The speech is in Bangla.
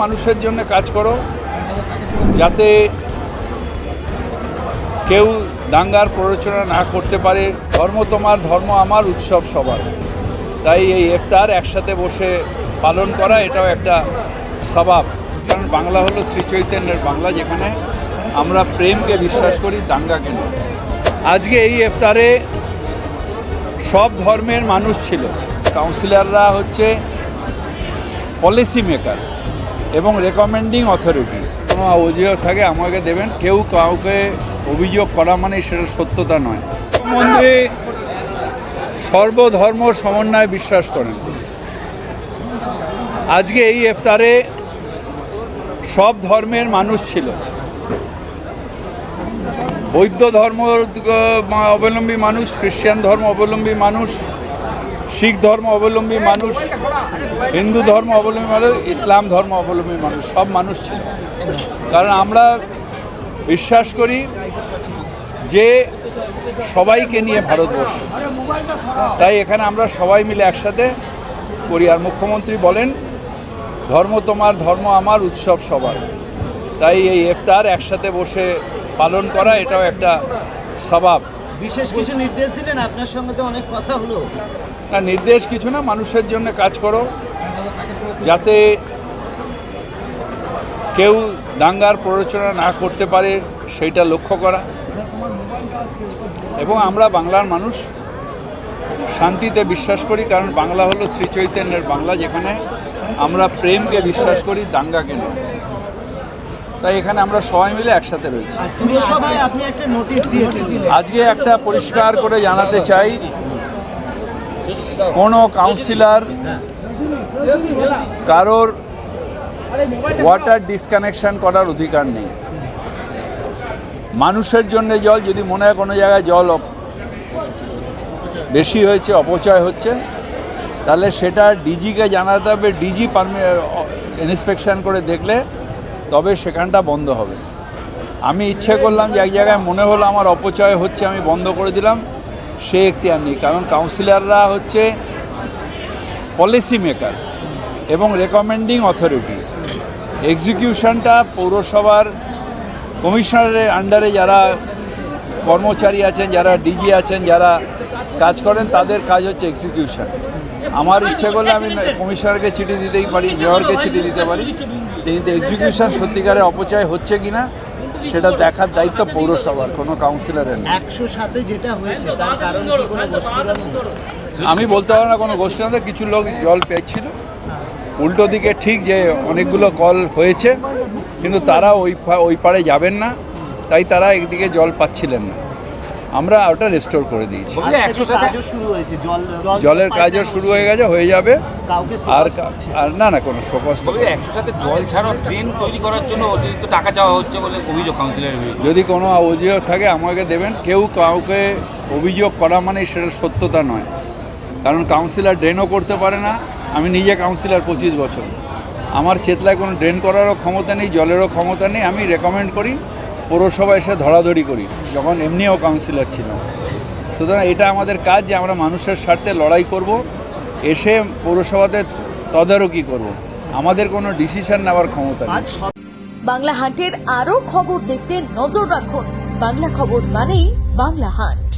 মানুষের জন্য কাজ করো যাতে কেউ দাঙ্গার প্ররোচনা না করতে পারে। ধর্ম তোমার, ধর্ম আমার, উৎসব সবার। তাই এই ইফতার একসাথে বসে পালন করা এটাও একটা স্বভাব। কারণ বাংলা হলো শ্রী চৈতন্যের বাংলা, যেখানে আমরা প্রেমকে বিশ্বাস করি, দাঙ্গাকে নয়। আজকে এই ইফতারে সব ধর্মের মানুষ ছিল। কাউন্সিলররা হচ্ছে পলিসি মেকার এবং রেকমেন্ডিং অথরিটি। কোনো অভিযোগ থাকে আমাকে দেবেন, কেউ কাউকে অভিযোগ করা মানে সেটা সত্যতা নয়। মুখ্যমন্ত্রী সর্বধর্ম সমন্বয়ে বিশ্বাস করেন। আজকে এই ইফতারে সব ধর্মের মানুষ ছিল। বৌদ্ধ ধর্ম অবলম্বী মানুষ, খ্রিস্টান ধর্ম অবলম্বী মানুষ, শিখ ধর্ম অবলম্বী মানুষ, হিন্দু ধর্ম অবলম্বী মানুষ, ইসলাম ধর্ম অবলম্বী মানুষ, সব মানুষ ছিল। কারণ আমরা বিশ্বাস করি যে সবাইকে নিয়ে ভারতবর্ষ, তাই এখানে আমরা সবাই মিলে একসাথে করি। আর মুখ্যমন্ত্রী বলেন ধর্ম তোমার, ধর্ম আমার, উৎসব সবার। তাই এই ইফতার একসাথে বসে পালন করা এটাও একটা স্বভাব। বিশেষ কিছু নির্দেশ দিলেন? আপনার সঙ্গে তো অনেক কথা হলো। না, নির্দেশ কিছু না, মানুষের জন্য কাজ করো যাতে কেউ দাঙ্গার প্ররোচনা না করতে পারে, সেইটা লক্ষ্য করা। এবং আমরা বাংলার মানুষ শান্তিতে বিশ্বাস করি, কারণ বাংলা হলো শ্রী চৈতন্যের বাংলা, যেখানে আমরা প্রেমকে বিশ্বাস করি, দাঙ্গাকে নয়। তাই এখানে আমরা সবাই মিলে একসাথে রয়েছি। পুরসভায় আপনি একটা নোটিশ দিয়েছেন। আজকে একটা পরিষ্কার করে জানাতে চাই, কোনো কাউন্সিলর কারোর ওয়াটার ডিসকানেকশন করার অধিকার নেই। মানুষের জন্য জল, যদি মনে হয় কোনো জায়গায় জল বেশি হয়েছে, অপচয় হচ্ছে, তাহলে সেটা ডিজিকে জানাতে হবে। ডিজি ইন্সপেকশন করে দেখলে তবে সেখানটা বন্ধ হবে। আমি ইচ্ছে করলাম যে এক জায়গায় মনে হলো আমার অপচয় হচ্ছে, আমি বন্ধ করে দিলাম, সে এখতিয়ার নেই। কারণ কাউন্সিলররা হচ্ছে পলিসি মেকার এবং রেকমেন্ডিং অথরিটি। এক্সিকিউশনটা পৌরসভার কমিশনারের আন্ডারে যারা কর্মচারী আছেন, যারা ডিজি আছেন, যারা কাজ করেন, তাদের কাজ হচ্ছে এক্সিকিউশন। আমার ইচ্ছে করলে আমি কমিশনারকে চিঠি দিতেই পারি, মেয়রকে চিঠি দিতে পারি, কিন্তু এক্সিকিউশন সত্যিকারে অপচয় হচ্ছে কিনা সেটা দেখার দায়িত্ব পৌরসভার, কোনো কাউন্সিলরের না। 107-এ যেটা হয়েছে তার কারণ কি কোনো গোষ্ঠী? আমি বলতে পারবো না কোনো গোষ্ঠী, কিছু লোক জল পেয়েছিল। উল্টো দিকে ঠিক যে অনেকগুলো কল হয়েছে, কিন্তু তারা ওই পাড়ে যাবেন না, তাই তারা একদিকে জল পাচ্ছিলেন না। আমরা ওটা রেস্টোর করে দিয়েছি। জলের কাজও শুরু হয়ে গেছে, হয়ে যাবে। আর না না কোনো শোকষ্ট। 107 জল ছাড়াও ড্রেন তৈরি করার জন্য অতিরিক্ত টাকা চাওয়া হচ্ছে বলে অভিযোগ কাউন্সিলরের বিরুদ্ধে। যদি কোনো অভিযোগ থাকে আমাকে দেবেন, কেউ কাউকে অভিযোগ করা মানে সেটা সত্যতা নয়। কারণ কাউন্সিলর ড্রেনও করতে পারে না। আমি নিজে কাউন্সিলর 25 বছর, আমার চেতলায় কোনো ড্রেন করারও ক্ষমতা নেই, জলেরও ক্ষমতা নেই। আমি রেকমেন্ড করি, পৌরসভা এসে ধরাধরি করি, যখন এমনিও কাউন্সিলর ছিলাম। সুতরাং এটা আমাদের কাজ যে আমরা মানুষের স্বার্থে লড়াই করব, এসে পৌরসভাতে তদারকি করব। আমাদের কোনো ডিসিশন নেওয়ার ক্ষমতা নেই। বাংলা হান্টের আরও খবর দেখতে নজর রাখুন। বাংলা খবর মানেই বাংলা হান্ট।